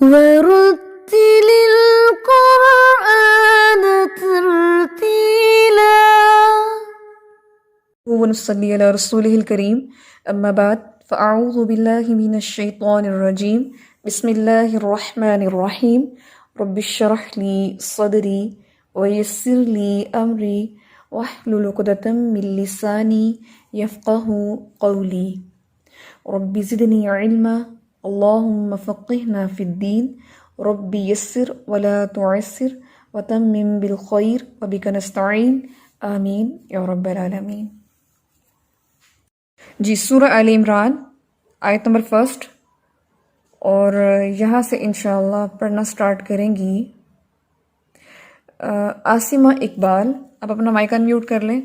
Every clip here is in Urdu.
ورتل القرآن ترتيلا ونصلي على رسوله الكريم أما بعد فأعوذ بالله من الشيطان الرجيم بسم الله الرحمن الرحيم رب اشرح لي صدري ويسر لي أمري واحلل عقدة من لساني يفقه قولي رب زدني علما اللهم فقهنا في الدين رب يسر ولا تعسر وتمم بالخير وبك نستعين آمین یا رب العالمین۔ جی سورہ آل عمران آیت نمبر 1 اور یہاں سے انشاءاللہ پڑھنا سٹارٹ کریں گی عاصمہ اقبال۔ آپ اپنا مائک ان میوٹ کر لیں۔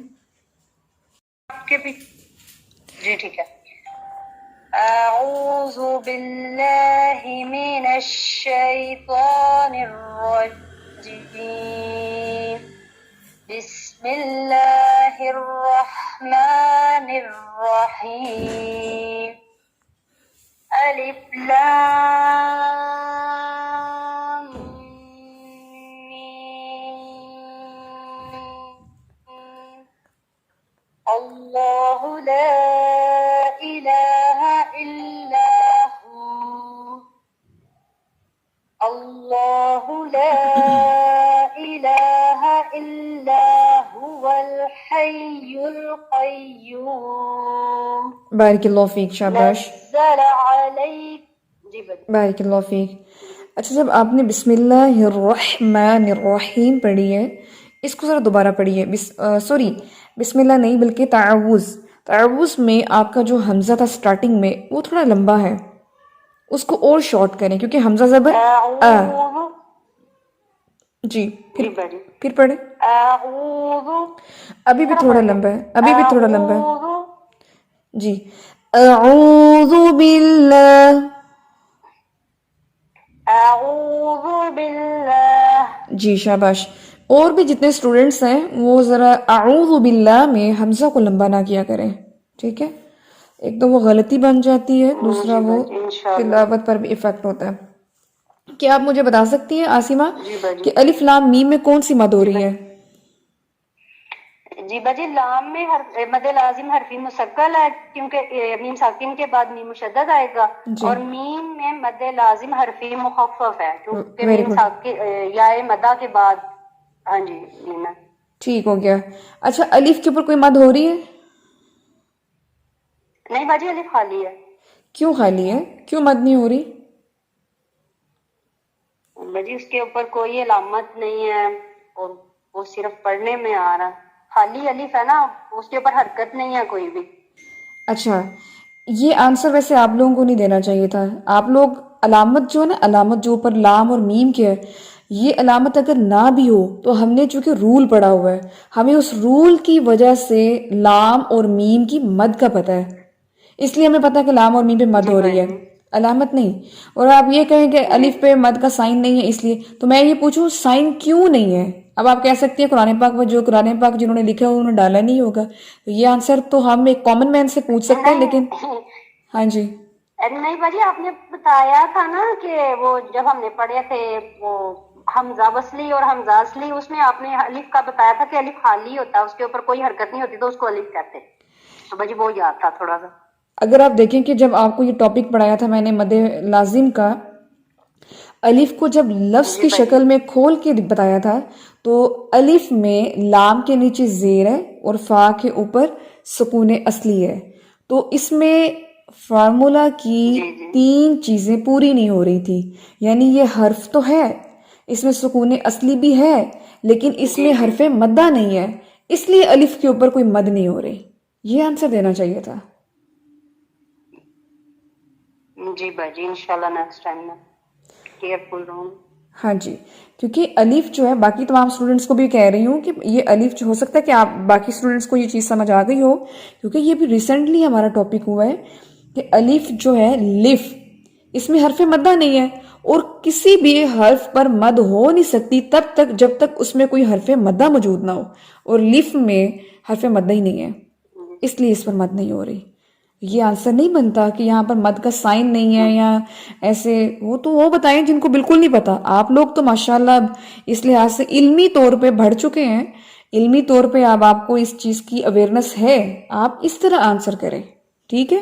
آپ کے بھی جی ٹھیک ہے۔ اعوذ باللہ من الشیطان الرجیم بسم اللہ الرحمن الرحیم الف لام میم اللہ لا الہ الا ہو اللہ لا الہ الا هو الحی القیوم بارک اللہ فیک، شاباش، نزل علیک جی بارک اللہ فیک۔ اچھا، جب آپ نے بسم اللہ الرحمن الرحیم پڑھی ہے، اس کو ذرا دوبارہ پڑھیے۔ سوری، بسم اللہ نہیں بلکہ تعوذ۔ تعوذ میں آپ کا جو حمزہ تھا سٹارٹنگ میں وہ تھوڑا لمبا ہے، اس کو اور شارٹ کریں کیونکہ حمزہ زبر آ۔ جی پھر پڑھیں۔ اعوذ ابھی بھی تھوڑا لمبا ہے، ابھی بھی تھوڑا لمبا ہے۔ جی اعوذ باللہ۔ اعوذ باللہ جی شاباش۔ اور بھی جتنے اسٹوڈنٹس ہیں وہ ذرا اعوذ باللہ میں حمزہ کو لمبا نہ کیا کریں، ٹھیک ہے؟ ایک تو وہ غلطی بن جاتی ہے، دوسرا وہ تلاوت پر بھی ایفیکٹ ہوتا ہے۔ کیا آپ مجھے بتا سکتی ہیں عاصمہ کہ الف لام میم میں کون سی مد ہو رہی ہے؟ جی باجی، لام میں مد لازم حرفی مسکل ہے کیونکہ میم ساکن کے بعد میم مشدد آئے گا، اور میم میں مد لازم حرفی مخفف ہے کیونکہ میم ساکن یا مدہ کے بعد۔ ہاں جی میم ٹھیک ہو گیا۔ اچھا، الف کے اوپر کوئی مد ہو رہی ہے؟ نہیں باجی، الف خالی ہے۔ کیوں خالی ہے؟ کیوں مد نہیں ہو رہی؟ باجی اس کے اوپر کوئی علامت نہیں ہے اور وہ صرف پڑھنے میں آ رہا ہے، خالی الف ہے نا، اس کے اوپر حرکت نہیں ہے کوئی بھی۔ اچھا، یہ آنسر ویسے آپ لوگوں کو نہیں دینا چاہیے تھا۔ آپ لوگ علامت جو ہے نا، علامت جو اوپر لام اور میم کے ہے، یہ علامت اگر نہ بھی ہو تو ہم نے چونکہ رول پڑھا ہوا ہے، ہمیں اس رول کی وجہ سے لام اور میم کی مد کا پتہ ہے، اس لیے ہمیں پتہ ہے کہ لام اور میم پہ مد ہو رہی ہے، علامت نہیں۔ اور آپ یہ کہیں کہ الف پہ مد کا سائن نہیں ہے اس لیے، تو میں یہ پوچھوں سائن کیوں نہیں ہے؟ اب آپ کہہ سکتی ہیں قرآن پاک میں جو قرآن پاک جنہوں نے لکھا ہے انہوں نے ڈالا نہیں ہوگا، تو یہ آنسر تو ہم ایک کامن مین سے پوچھ سکتے ہیں، لیکن ہاں جی نہیں باجی، آپ نے بتایا تھا نا کہ وہ جب ہم نے پڑھے تھے وہ حمزہ وصلی اور حمزہ اصلی، اس میں آپ نے الف کا بتایا تھا کہ الف خالی ہوتا ہے، اس کے اوپر کوئی حرکت نہیں ہوتی تو اس کو الف کہتے، تو باجی وہ یاد تھا تھوڑا سا۔ اگر آپ دیکھیں کہ جب آپ کو یہ ٹاپک پڑھایا تھا میں نے مد لازم کا، الف کو جب لفظ کی شکل میں کھول کے بتایا تھا تو الف میں لام کے نیچے زیر ہے اور فا کے اوپر سکون اصلی ہے، تو اس میں فارمولا کی 3 چیزیں پوری نہیں ہو رہی تھی، یعنی یہ حرف تو ہے، اس میں سکون اصلی بھی ہے، لیکن اس میں حرف مدہ نہیں ہے، اس لیے الف کے اوپر کوئی مد نہیں ہو رہی۔ یہ آنسر دینا چاہیے تھا۔ جی باجی، انشاءاللہ نیکسٹ ٹائم میں کیئرفل رہوں۔ ہاں جی، کیونکہ الف جو ہے باقی تمام اسٹوڈنٹس کو بھی کہہ رہی ہوں کہ یہ الف جو ہو سکتا ہے کہ آپ باقی اسٹوڈنٹس کو یہ چیز سمجھ آ گئی ہو، کیونکہ یہ بھی ریسنٹلی ہمارا ٹاپک ہوا ہے کہ الف جو ہے لف، اس میں حرف مدہ نہیں ہے، اور کسی بھی حرف پر مد ہو نہیں سکتی تب تک جب تک اس میں کوئی حرف مدہ موجود نہ ہو، اور لف میں حرف مدہ ہی نہیں ہے، اس لیے اس پر مد نہیں ہو رہی۔ یہ آنسر نہیں بنتا کہ یہاں پر مد کا سائن نہیں ہے یا ایسے. وہ تو وہ بتائیں جن کو بالکل نہیں پتا. آپ لوگ تو ماشاءاللہ اب اس لحاظ سے علمی طور پہ بڑھ چکے ہیں, علمی طور پہ اب آپ کو اس چیز کی اویئرنیس ہے, آپ اس طرح آنسر کریں. ٹھیک ہے,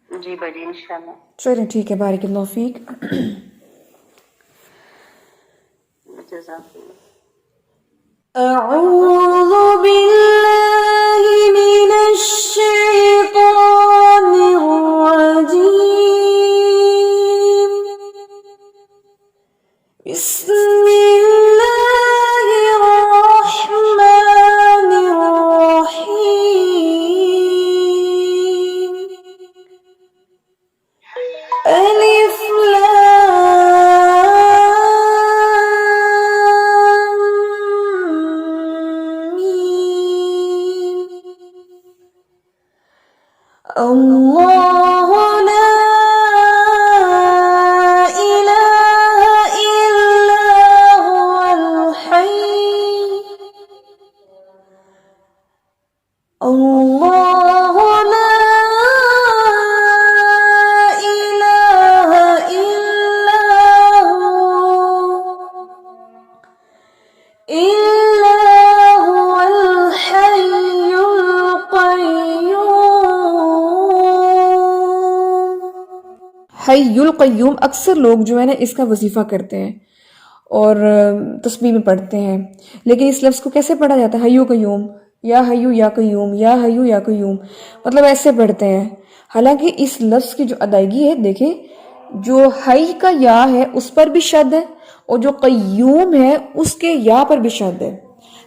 جی باجی انشاءاللہ. چلیں ٹھیک ہے, بارک اللہ فیک. جزاک اللہ. أعوذ بالله من الشيطان الرجيم. بسم الله الرحمن الرحيم. ألف لام ميم. الله لا إله إلا هو الحي. الله لا إله إلا هو الحي القيوم. حی القیوم اکثر لوگ جو ہے نا اس کا وظیفہ کرتے ہیں اور تسبیح میں پڑھتے ہیں, لیکن اس لفظ کو کیسے پڑھا جاتا ہے؟ حیو قیوم, یا حیو یا قیوم, یا حیو یا قیوم, مطلب ایسے پڑھتے ہیں. حالانکہ اس لفظ کی جو ادائیگی ہے, دیکھیں جو حی کا یا ہے اس پر بھی شد ہے, اور جو قیوم ہے اس کے یا پر بھی شد ہے.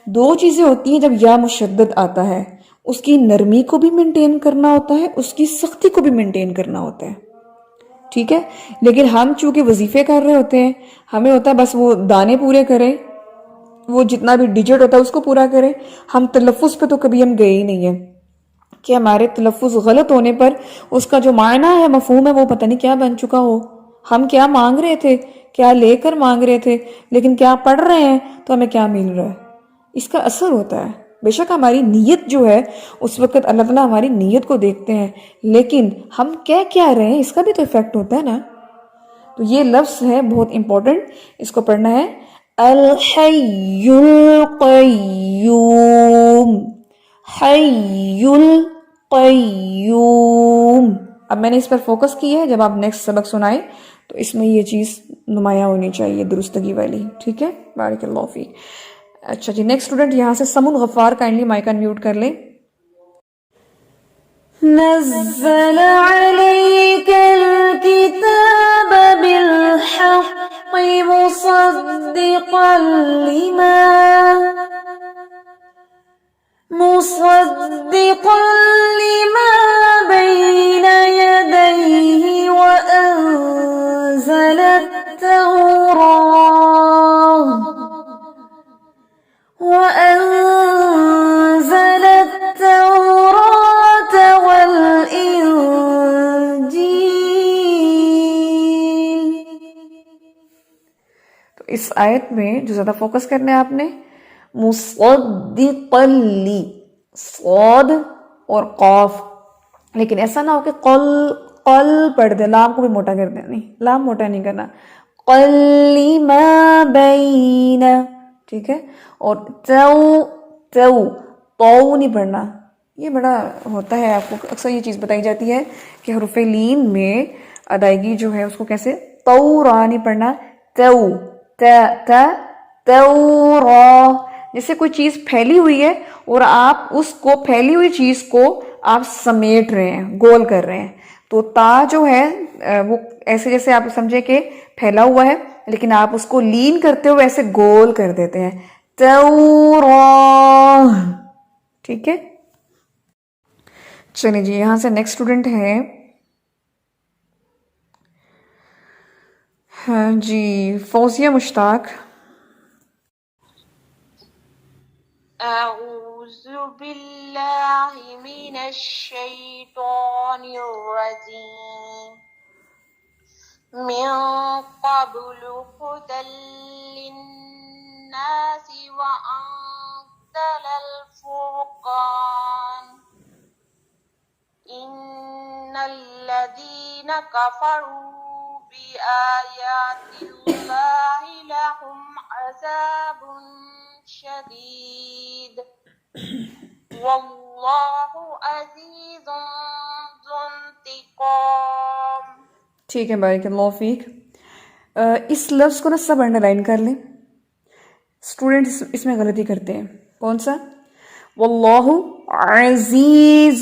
دو چیزیں ہوتی ہیں جب یا مشدد آتا ہے, اس کی نرمی کو بھی مینٹین کرنا ہوتا ہے, اس کی سختی کو بھی مینٹین کرنا ہوتا ہے. ٹھیک ہے, لیکن ہم چونکہ وظیفے کر رہے ہوتے ہیں, ہمیں ہوتا ہے بس وہ دانے پورے کریں, وہ جتنا بھی ڈیجٹ ہوتا ہے اس کو پورا کریں. ہم تلفظ پہ تو کبھی ہم گئے ہی نہیں ہیں کہ ہمارے تلفظ غلط ہونے پر اس کا جو معنی ہے, مفہوم ہے, وہ پتہ نہیں کیا بن چکا ہو. ہم کیا مانگ رہے تھے, کیا لے کر مانگ رہے تھے, لیکن کیا پڑھ رہے ہیں تو ہمیں کیا مل رہا ہے. اس کا اثر ہوتا ہے. بے شک ہماری نیت جو ہے اس وقت اللہ تعالیٰ ہماری نیت کو دیکھتے ہیں, لیکن ہم کیا رہے ہیں اس کا بھی تو ایفیکٹ ہوتا ہے نا. تو یہ لفظ ہے بہت امپورٹنٹ, اس کو پڑھنا ہے الحی القیوم. حی القیوم. اب میں نے اس پر فوکس کی ہے, جب آپ نیکسٹ سبق سنائیں تو اس میں یہ چیز نمایاں ہونی چاہیے, درستگی والی. ٹھیک ہے, بارک اللہ فیک. اچھا جی, نیکسٹ اسٹوڈنٹ یہاں سے سمن غفار, کائنڈلی مائک انمیوٹ کر لیں. نزل عليك الكتاب بالحق مصدقا لما بين يديه وأنزل التوراة والإنجيل. تو اس آیت میں جو زیادہ فوکس کرنا ہے آپ نے, مصدقا لی, صاد اور قاف, لیکن ایسا نہ ہو کہ قل پڑھ دے, لام کو بھی موٹا کر دیں. نہیں, لام موٹا نہیں کرنا. قل لما بین, ٹھیک ہے, اور تو نہیں پڑھنا. یہ بڑا ہوتا ہے, آپ کو اکثر یہ چیز بتائی جاتی ہے کہ حروف لین میں ادائیگی جو ہے اس کو کیسے, تو نہیں پڑھنا, تورا. جیسے کوئی چیز پھیلی ہوئی ہے اور آپ اس کو پھیلی ہوئی چیز کو آپ سمیٹ رہے ہیں, گول کر رہے ہیں, تو تا جو ہے وہ ایسے جیسے آپ سمجھے کہ پھیلا ہوا ہے, لیکن آپ اس کو لین کرتے ہوئے ایسے گول کر دیتے ہیں, تورا. ٹھیک ہے, چلیں جی, یہاں سے نیکسٹ اسٹوڈنٹ ہے ہاں جی, فوزیہ مشتاق. أعوذ بالله من الشيطان الرجيم من قبل هدى للناس وأنزل الفرقان إن الذين كفروا بآيات الله لهم عذاب شديد والله عزيز ذو انتقام. ٹھیک ہے، بارک اللہ فیک. اس لفظ کو نا سب انڈر لائن کر لیں. اسٹوڈنٹ اس میں غلطی کرتے ہیں. کون سا؟ واللہ عزیز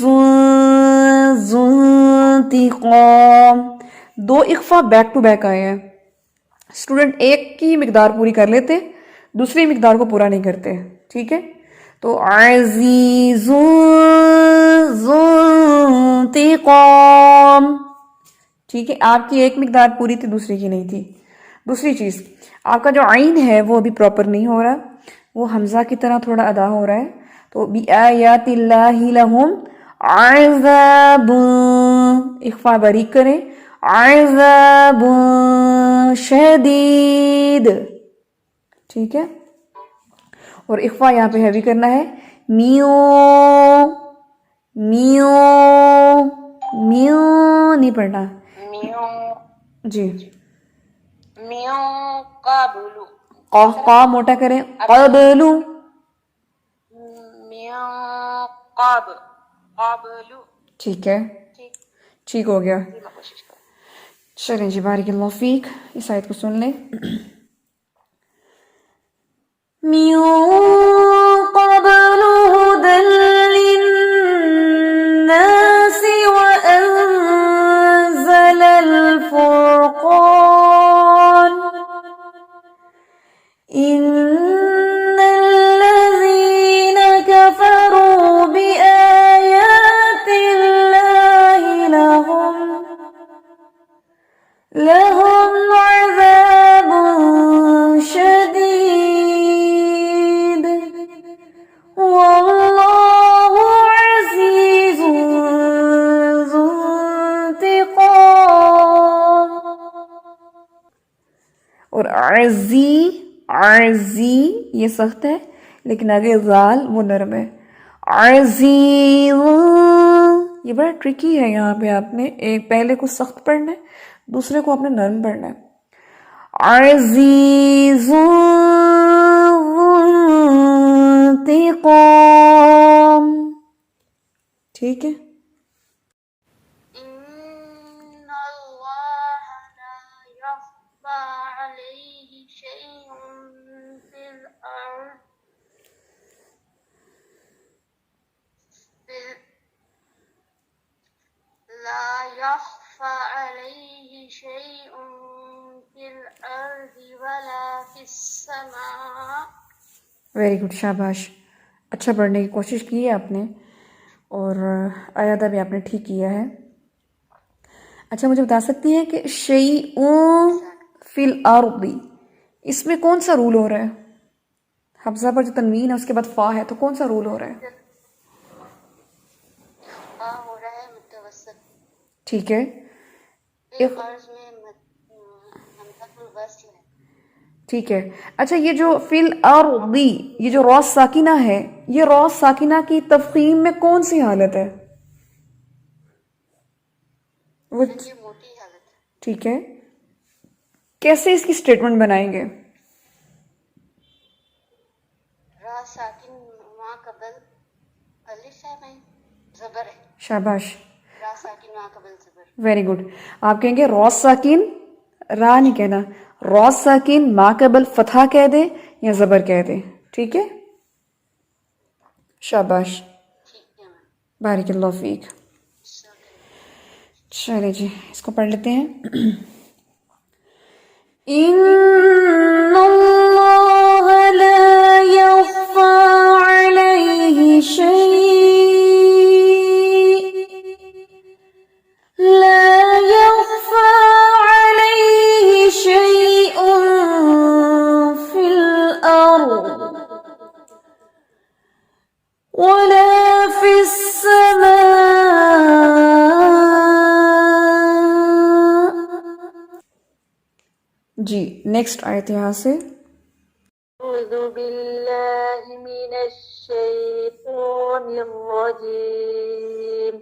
ذو انتقام. دو اخفا بیک ٹو بیک آئے ہیں. اسٹوڈنٹ ایک کی مقدار پوری کر لیتے، دوسری مقدار کو پورا نہیں کرتے. ٹھیک ہے، تو عزیز ذو انتقام. ٹھیک ہے، آپ کی ایک مقدار پوری تھی، دوسری کی نہیں تھی. دوسری چیز، آپ کا جو عین ہے وہ ابھی پراپر نہیں ہو رہا، وہ حمزہ کی طرح تھوڑا ادا ہو رہا ہے. تو بِآیاتِ اللہ لہم عذاب، اخفا باریک کریں، عذاب شدید. ٹھیک ہے، اور اخفا یہاں پہ ہیوی کرنا ہے. میو میو میو نہیں پڑھنا جی. من قبل قاف موٹا کریں. قبلو. من قبل. ٹھیک ہے، ٹھیک ہو گیا. میں کوشش کروں. چلیں جی، بارک اللہ فیک. اس آیت کو سن لیں. من قبل هدى للناس وأنزل الفرقان إن الذين كفروا بآيات الله لهم عذاب شديد والله عزيز ذو انتقام. اور عزی عزی یہ سخت ہے، لیکن آگے ذال وہ نرم ہے. عزیز یہ بڑا ٹرکی ہے. یہاں پہ آپ نے ایک پہلے کو سخت پڑھنا ہے، دوسرے کو آپ نے نرم پڑھنا ہے. عزیز ذو انتقام. ٹھیک ہے، إن الله لا يخفى عليه شيء في الأرض لا يخفى عليه شيء في الأرض ولا في السماء. ویری گڈ، شاباش. اچھا پڑھنے کی کوشش کی ہے آپ نے، اور آیادہ بھی آپ نے ٹھیک کیا ہے. اچھا، مجھے بتا سکتی ہیں کہ شیئون فی الارض، اس میں کون سا رول ہو رہا ہے؟ حمزہ پر جو تنوین ہے اس کے بعد فا ہے، تو کون سا رول ہو رہا ہے؟ ہو رہا ہے متوسط. ٹھیک ہے، ایک عرض میں حمزہ الوصل ہے. ٹھیک ہے. اچھا، یہ جو فی الارض، یہ جو را ساکنہ ہے، یہ را ساکنہ کی تفخیم میں کون سی حالت ہے؟ وہ یہ موٹی حالت ہے. ٹھیک ہے، کیسے اس کی اسٹیٹمنٹ بنائیں گے؟ را ساکن ماں قبل الف ہے، میں زبر ہے. شاباش، را ساکن ماں قبل زبر. Very good. آپ کہیں گے را ساکن، را نہیں کہنا، را ساکن ما قبل فتحہ کہہ دیں یا زبر کہہ دیں. ٹھیک ہے، شاباش، ٹھیک ہے میم. بارک اللہ فیک. چلے جی، اس کو پڑھ لیتے ہیں. ان اللہ لا يخفى عليه شيء، لا يخفى عليه شيء في الأرض ولا في السماء. جی، نیکسٹ آیت یہاں سے. اعوذ باللہ من الشیطان الرجیم.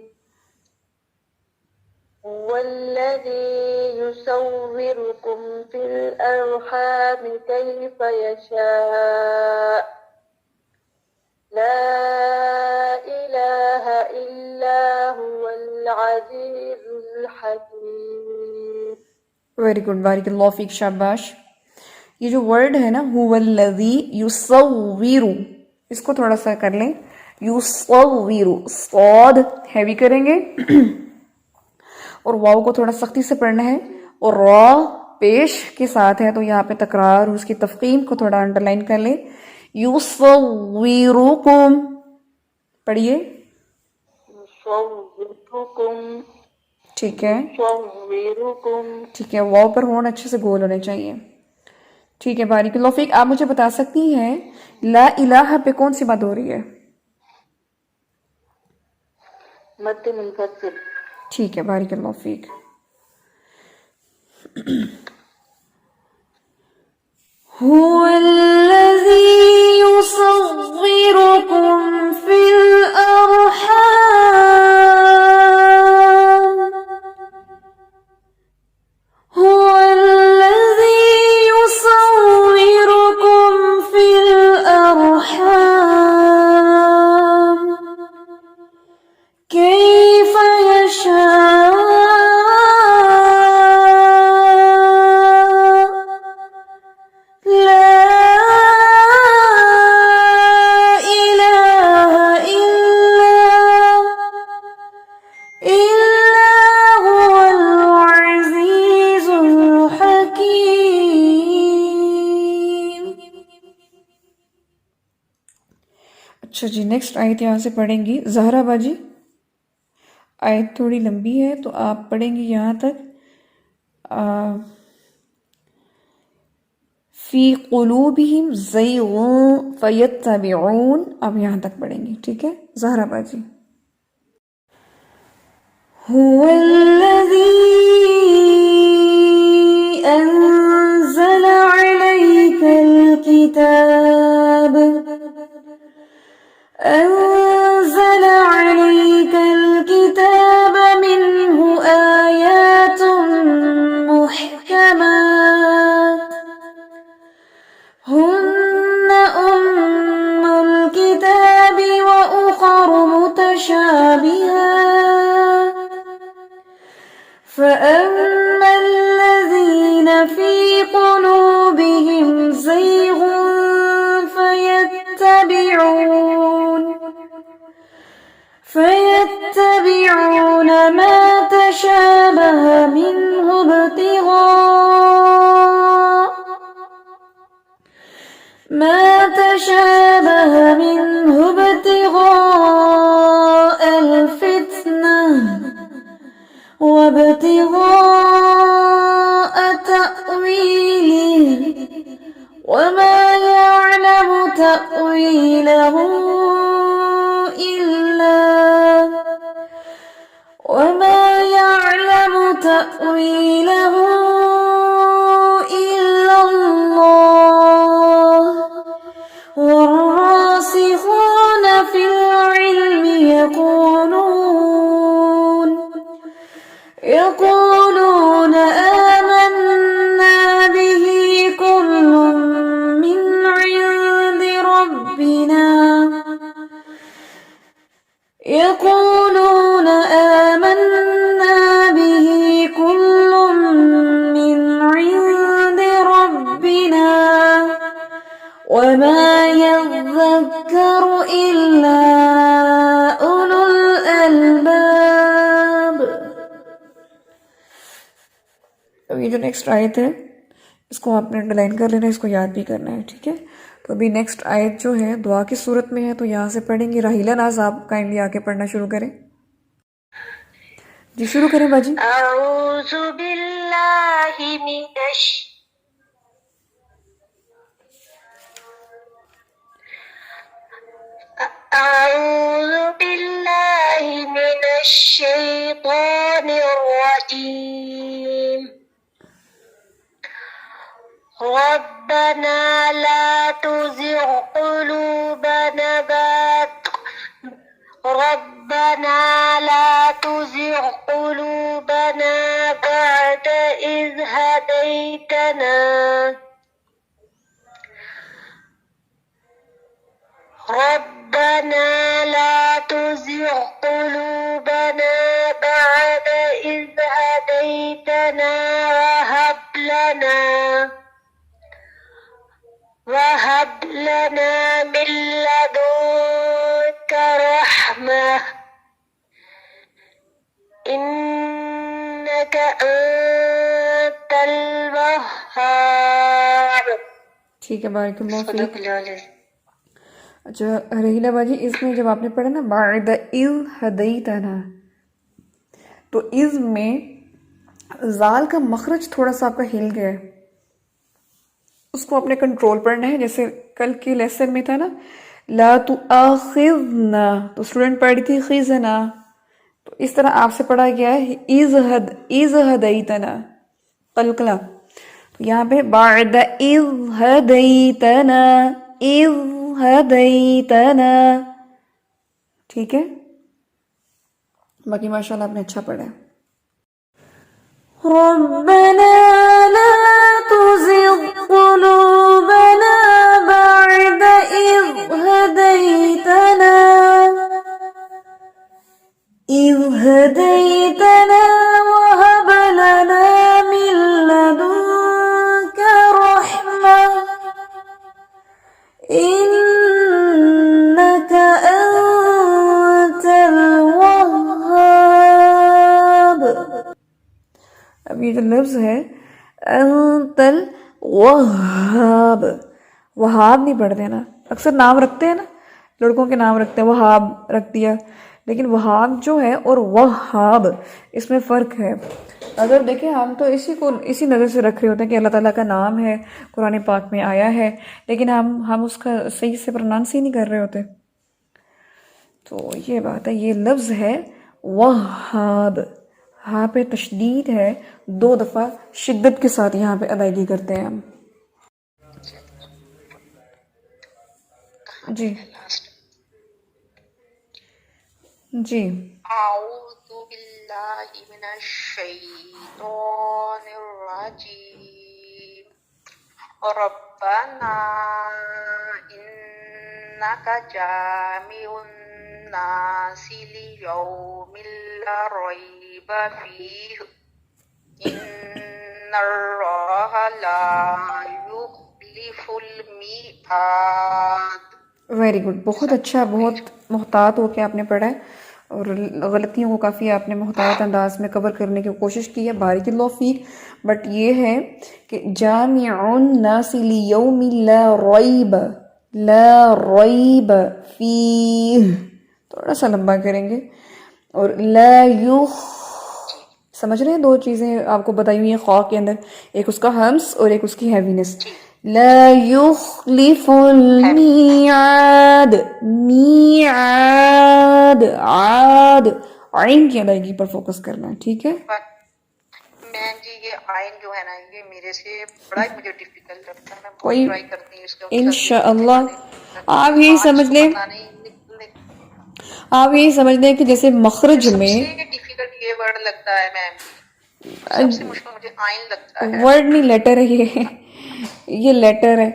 هو الذي يصوركم في الأرحام كيف يشاء لا إله إلا هو العزيز الحكيم. ویری گڈ، بارک اللہ فیک، شاباش. یہ جو ورڈ ہے نا هو الذی یصور، اس کو تھوڑا سا کر لیں، یصور، صاد ہیوی کریں گے اور واو کو تھوڑا سختی سے پڑھنا ہے، اور را پیش کے ساتھ ہے تو یہاں پہ تکرار اور اس کی تفخیم کو تھوڑا انڈر لائن کر لیں. یصورکم، پڑھیے. يصوركم ٹھیک ہے، يصوركم. ٹھیک ہے، واو پر ہون اچھے سے گول ہونے چاہیے. ٹھیک ہے، بارک اللہ فیک. آپ مجھے بتا سکتی ہیں لا الہ پہ کون سی بات ہو رہی ہے؟ مد منفصل. ٹھیک ہے، بارک اللہ فیک. هو الذي يصوركم في الأرحام، هو الذي يصوركم في الأرحام كيف يشاء لا إله إلا هو العزيز الحكيم. اچھا جی، نیکسٹ آیت یہاں سے پڑھیں گی زہرا باجی. آیت تھوڑی لمبی ہے تو آپ پڑھیں گی یہاں تک، فی قلوبہم زیغ فیتبعون، اب یہاں تک پڑھیں گی. ٹھیک ہے زہرا باجی. هو الذی انزل علیک الکتاب، أنزل عليك الكتاب منه آيات محكمات هن أم الكتاب وأخر متشابهات فأما الذين في قلوبهم زيغ فيتبعون ما تشابه منه ابتغاء الفتنة وابتغاء تأويله وما يعلم تأويله إلا الله والراسخون في العلم يقولون آمنا به كل من عند ربنا يقولون آمنا به كل من عند ربنا وما يذكر إلا أولو الألباب. اب یہ جو نیکسٹ آیت ہے اس کو آپ نے انڈرلائن کر لینا، اس کو یاد بھی کرنا ہے. ٹھیک ہے، تو ابھی نیکسٹ آیت جو ہے دعا کی صورت میں ہے تو یہاں سے پڑھیں گے. راہیلہ ناز آپ کائنڈلی آ کے پڑھنا شروع کریں. جی شروع کریں باجی. أعوذ بالله من الشيطان الرجيم. ربنا لا تزغ قلوبنا بعد ربنا لا تزغ قلوبنا بعد إذ هديتنا ربنا لا تزغ قلوبنا بعد إذ هديتنا وهب لنا من لدنك رحمة إنك أنت الوهاب. ٹھیک ہے، بارک اللہ فیک. صدق اللہ العظیم. اچھا رحیلہ باجی، اس میں جب آپ نے پڑھا نا بعد اذ ہدیتنا، تو اذ میں زال کا مخرج تھوڑا سا آپ کا ہل گیا ہے، اس کو اپنے کنٹرول پڑھنا ہے. جیسے کل کے لیسن میں تھا نا لا تؤاخذنا، تو اسٹوڈنٹ پڑھی تھی خذنا، تو اس طرح آپ سے پڑھا گیا ہے اذ ہدیتنا قلقلہ. تو یہاں پہ بعد اذ ہدیتنا ٹھیک ہے. باقی ماشاءاللہ آپ نے اچھا پڑھا ہے. ربنا لا تزغ قلوبنا بعد إذ هديتنا وهب لنا من لدنك رحمة إنك أنت الوهاب. اب یہ جو لفظ ہے انت الوہاب، وہاب نہیں پڑھ دینا. اکثر نام رکھتے ہیں نا، لڑکوں کے نام رکھتے ہیں، وہاب رکھ دیا، لیکن وہاب جو ہے اور وہاب اس میں فرق ہے. اگر دیکھیں ہم تو اسی نظر سے رکھ رہے ہوتے ہیں کہ اللہ تعالیٰ کا نام ہے، قرآن پاک میں آیا ہے، لیکن ہم اس کا صحیح سے پرونانس ہی نہیں کر رہے ہوتے. تو یہ بات ہے. یہ لفظ ہے وہاب، ہاں پہ تشدید ہے، 2 دفعہ شدت کے ساتھ یہاں پہ ادائیگی کرتے ہیں ہم. جی جی. أعوذ بالله من الشيطان الرجيم ربنا إنك جامع الناس ليوم لا ريب فيه إن الله لا يخلف الميعاد. ویری گڈ، بہت اچھا، بہت محتاط ہو کے آپ نے پڑھا ہے، اور غلطیوں کو کافی آپ نے محتاط انداز میں کور کرنے کی کوشش کی ہے. بارک اللہ فیک. بٹ یہ ہے کہ جامع الناس لیوم لا ریب فیہ تھوڑا سا لمبا کریں گے. اور لا سمجھ رہے ہیں، 2 چیزیں آپ کو بتائی ہوئی ہیں خواہ کے اندر، ایک اس کا ہمس اور ایک اس کی ہیوینس. لا يخلف المیعاد، میعاد عاد عین کی ادائیگی پر فوکس کرنا ہے. ٹھیک ہے. میں جی یہ آئین جو ہے نا یہ میرے سے بڑا ہی مجھے ڈیفیکلٹ لگتا ہے. میں بہت کوئی ٹرائی کرتی ہوں اس کا انشاءاللہ آپ یہی سمجھ لیں، کہ جیسے مخرج میں سب سے ڈیفیکلٹ یہ ورڈ لگتا ہے میم، سب سے مشکل مجھے آئین لگتا ہے. ورڈ نہیں، لیٹر ہے یہ لیٹر ہے.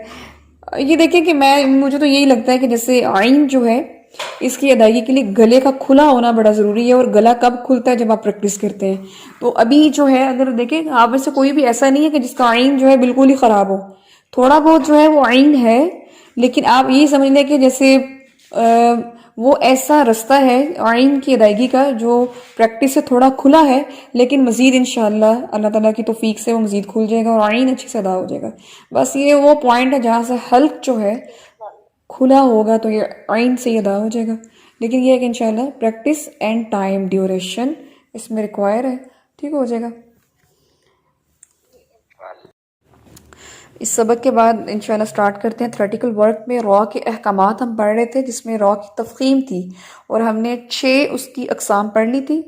یہ دیکھیں کہ مجھے تو یہی لگتا ہے کہ جیسے عین جو ہے اس کی ادائیگی کے لیے گلے کا کھلا ہونا بڑا ضروری ہے. اور گلا کب کھلتا ہے؟ جب آپ پریکٹس کرتے ہیں. تو ابھی جو ہے اگر دیکھیں آپ میں سے کوئی بھی ایسا نہیں ہے کہ جس کا عین جو ہے بالکل ہی خراب ہو. تھوڑا بہت جو ہے وہ عین ہے، لیکن آپ یہی سمجھ لیں کہ جیسے وہ ایسا رستہ ہے عین کی ادائیگی کا جو پریکٹس سے تھوڑا کھلا ہے، لیکن مزید انشاءاللہ اللہ تعالیٰ کی توفیق سے وہ مزید کھل جائے گا اور عین اچھی سے ادا ہو جائے گا. بس یہ وہ پوائنٹ ہے جہاں سے حلق جو ہے کھلا ہوگا تو یہ عین سے ہی ادا ہو جائے گا. لیکن یہ ہے کہ انشاءاللہ پریکٹس اینڈ ٹائم ڈیوریشن اس میں ریکوائر ہے. ٹھیک ہو جائے گا. اس سبق کے بعد انشاءاللہ سٹارٹ کرتے ہیں تھیوریٹیکل ورک میں. را کے احکامات ہم پڑھ رہے تھے جس میں را کی تفخیم تھی، اور ہم نے 6 اس کی اقسام پڑھ لی تھی،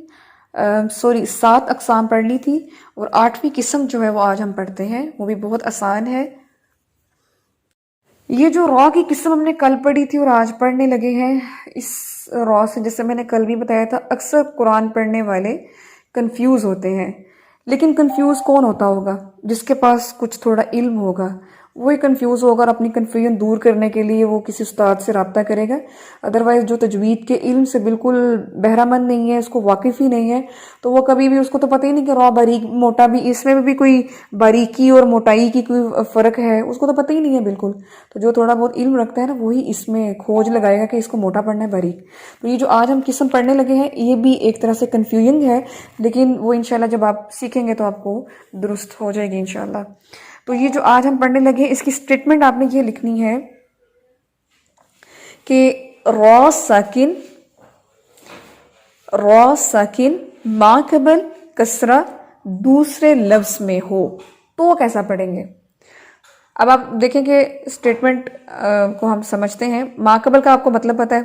7 اقسام پڑھ لی تھی، اور 8ویں قسم جو ہے وہ آج ہم پڑھتے ہیں، وہ بھی بہت آسان ہے. یہ جو را کی قسم ہم نے کل پڑھی تھی اور آج پڑھنے لگے ہیں، اس را سے جیسے میں نے کل بھی بتایا تھا اکثر قرآن پڑھنے والے کنفیوز ہوتے ہیں، لیکن کنفیوز کون ہوتا ہوگا؟ جس کے پاس کچھ تھوڑا علم ہوگا وہی کنفیوز ہوگا، اور اپنی کنفیوژن دور کرنے کے لیے وہ کسی استاد سے رابطہ کرے گا۔ ادروائز جو تجوید کے علم سے بالکل بہرہ مند نہیں ہے، اس کو واقف ہی نہیں ہے، تو وہ کبھی بھی، اس کو تو پتہ ہی نہیں کہ را باریک موٹا بھی، اس میں بھی کوئی باریکی اور موٹائی کی کوئی فرق ہے، اس کو تو پتہ ہی نہیں ہے بالکل۔ تو جو تھوڑا بہت علم رکھتا ہے نا وہی اس میں کھوج لگائے گا کہ اس کو موٹا پڑھنا ہے باریک۔ تو یہ جو آج ہم قسم پڑھنے لگے ہیں یہ بھی ایک طرح سے کنفیوژنگ ہے، لیکن وہ انشاءاللہ جب آپ سیکھیں گے تو آپ کو درست ہو جائے گی انشاءاللہ۔ تو یہ جو آج ہم پڑھنے لگے ہیں اس کی سٹیٹمنٹ آپ نے یہ لکھنی ہے کہ را ساکن ما قبل کسرہ دوسرے لفظ میں ہو تو کیسا پڑھیں گے؟ اب آپ دیکھیں کہ سٹیٹمنٹ کو ہم سمجھتے ہیں۔ ما قبل کا آپ کو مطلب پتہ ہے،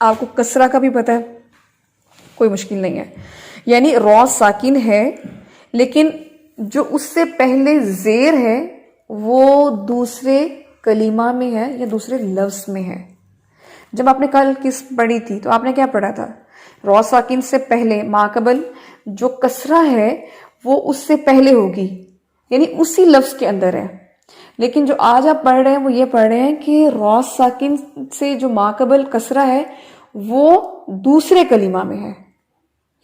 آپ کو کسرہ کا بھی پتہ ہے، کوئی مشکل نہیں ہے۔ یعنی را ساکن ہے لیکن جو اس سے پہلے زیر ہے وہ دوسرے کلمہ میں ہے یا دوسرے لفظ میں ہے۔ جب آپ نے کل قسم پڑھی تھی تو آپ نے کیا پڑھا تھا؟ را ساکن سے پہلے ما قبل جو کسرہ ہے وہ اس سے پہلے ہوگی، یعنی اسی لفظ کے اندر ہے۔ لیکن جو آج آپ پڑھ رہے ہیں وہ یہ پڑھ رہے ہیں کہ را ساکن سے جو ما قبل کسرہ ہے وہ دوسرے کلمہ میں ہے،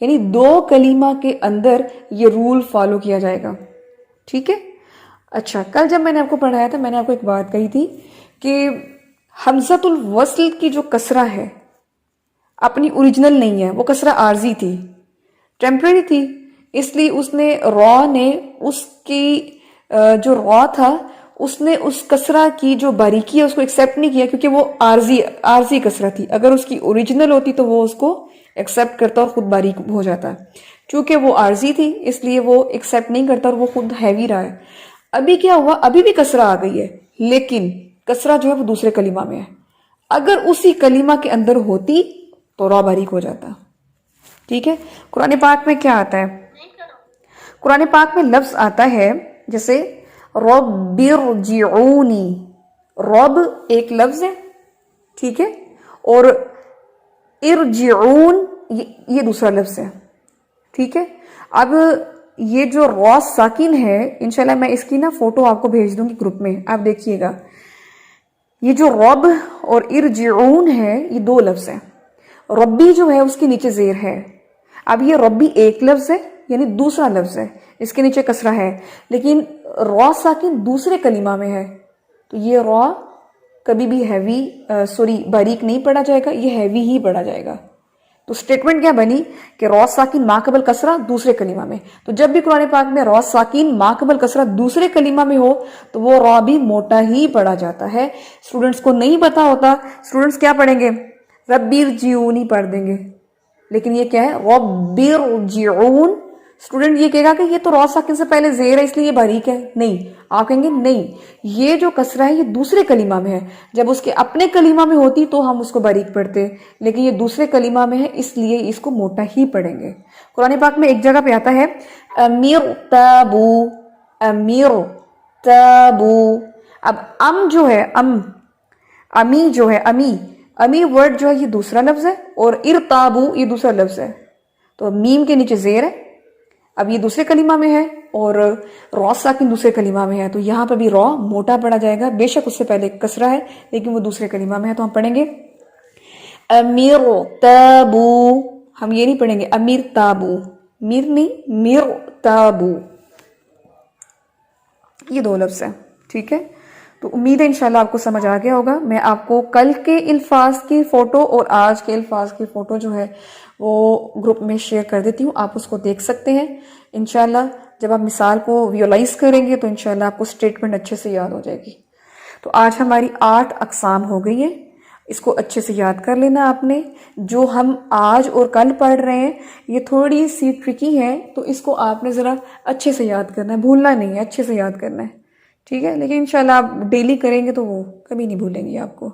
یعنی دو کلمہ کے اندر یہ رول فالو کیا جائے گا، ٹھیک ہے؟ اچھا، کل جب میں نے آپ کو پڑھایا تھا میں نے آپ کو ایک بات کہی تھی کہ حمزۃ الوصل کی جو کسرہ ہے اپنی اوریجنل نہیں ہے، وہ کسرہ عارضی تھی، ٹیمپریری تھی، اس لیے اس نے را نے اس کی جو را تھا اس نے اس کسرہ کی جو باریکی ہے اس کو ایکسیپٹ نہیں کیا، کیونکہ وہ عارضی کسرہ تھی۔ اگر اس کی اوریجنل ہوتی تو وہ اس کو ایکسیپٹ کرتا اور خود باریک ہو جاتا، چونکہ وہ عارضی تھی اس لیے وہ ایکسیپٹ نہیں کرتا اور وہ خود ہیوی رہا ہے۔ ابھی کیا ہوا؟ ابھی بھی کسرہ آ گئی ہے لیکن کسرہ جو ہے وہ دوسرے کلمہ میں ہے، اگر اسی کلمہ کے اندر ہوتی تو را باریک ہو جاتا، ٹھیک ہے؟ قرآن پاک میں کیا آتا ہے؟ قرآن پاک میں لفظ آتا ہے جیسے رب ارجعونی، رب ایک لفظ ہے، ٹھیک ہے، اور ارجعون یہ دوسرا لفظ ہے، ٹھیک ہے؟ اب یہ جو را ساکن ہے انشاءاللہ میں اس کی نا فوٹو آپ کو بھیج دوں گی گروپ میں، آپ دیکھیے گا۔ یہ جو رب اور ارجعون ہے یہ دو لفظ ہیں، ربی جو ہے اس کے نیچے زیر ہے۔ اب یہ ربی ایک لفظ ہے یعنی دوسرا لفظ ہے، اس کے نیچے کسرہ ہے، لیکن را ساکن دوسرے کلمہ میں ہے تو یہ را کبھی بھی باریک نہیں پڑھا جائے گا، یہ ہیوی ہی پڑھا جائے گا۔ تو سٹیٹمنٹ کیا بنی کہ را ساکن ما قبل کسرہ دوسرے کلمہ میں، تو جب بھی قرآن پاک میں را ساکن ما قبل کسرہ دوسرے کلمہ میں ہو تو وہ را بھی موٹا ہی پڑھا جاتا ہے۔ اسٹوڈنٹس کو نہیں پتا ہوتا، اسٹوڈنٹس کیا پڑھیں گے؟ ربی ارجعونی پڑھ دیں گے، لیکن یہ کیا ہے؟ ربی ارجعون۔ اسٹوڈنٹ یہ کہے گا کہ یہ تو را ساکن سے پہلے زیر ہے اس لیے یہ باریک ہے، نہیں، آپ کہیں گے نہیں، یہ جو کسرہ ہے یہ دوسرے کلمہ میں ہے، جب اس کے اپنے کلمہ میں ہوتی تو ہم اس کو باریک پڑھتے، لیکن یہ دوسرے کلمہ میں ہے اس لیے اس کو موٹا ہی پڑھیں گے۔ قرآن پاک میں ایک جگہ پہ آتا ہے امیر تابو، امیر تابو۔ اب جو ہے امی جو ہے امی ورڈ جو ہے یہ دوسرا لفظ ہے اور ارتابو یہ دوسرا لفظ ہے، تو میم کے نیچے زیر ہے، اب یہ دوسرے کلمہ میں ہے اور را ساکن دوسرے کلمہ میں ہے، تو یہاں پہ بھی را موٹا پڑھا جائے گا، بے شک اس سے پہلے کسرہ ہے لیکن وہ دوسرے کلمہ میں ہے، تو ہم پڑھیں گے امیر تابو، ہم یہ نہیں پڑھیں گے امیر تابو، میر نہیں میر تابو، یہ دو لفظ ہیں، ٹھیک ہے؟ تو امید ہے انشاءاللہ آپ کو سمجھ آ گیا ہوگا۔ میں آپ کو کل کے الفاظ کی فوٹو اور آج کے الفاظ کی فوٹو جو ہے وہ گروپ میں شیئر کر دیتی ہوں، آپ اس کو دیکھ سکتے ہیں۔ انشاءاللہ جب آپ مثال کو ویولائز کریں گے تو انشاءاللہ آپ کو سٹیٹمنٹ اچھے سے یاد ہو جائے گی۔ تو آج ہماری 8 اقسام ہو گئی ہیں، اس کو اچھے سے یاد کر لینا آپ نے۔ جو ہم آج اور کل پڑھ رہے ہیں یہ تھوڑی سی ٹرکی ہے، تو اس کو آپ نے ذرا اچھے سے یاد کرنا ہے، بھولنا نہیں ہے، اچھے سے یاد کرنا ہے، ٹھیک ہے؟ لیکن انشاءاللہ آپ ڈیلی کریں گے تو وہ کبھی نہیں بھولیں گے آپ کو۔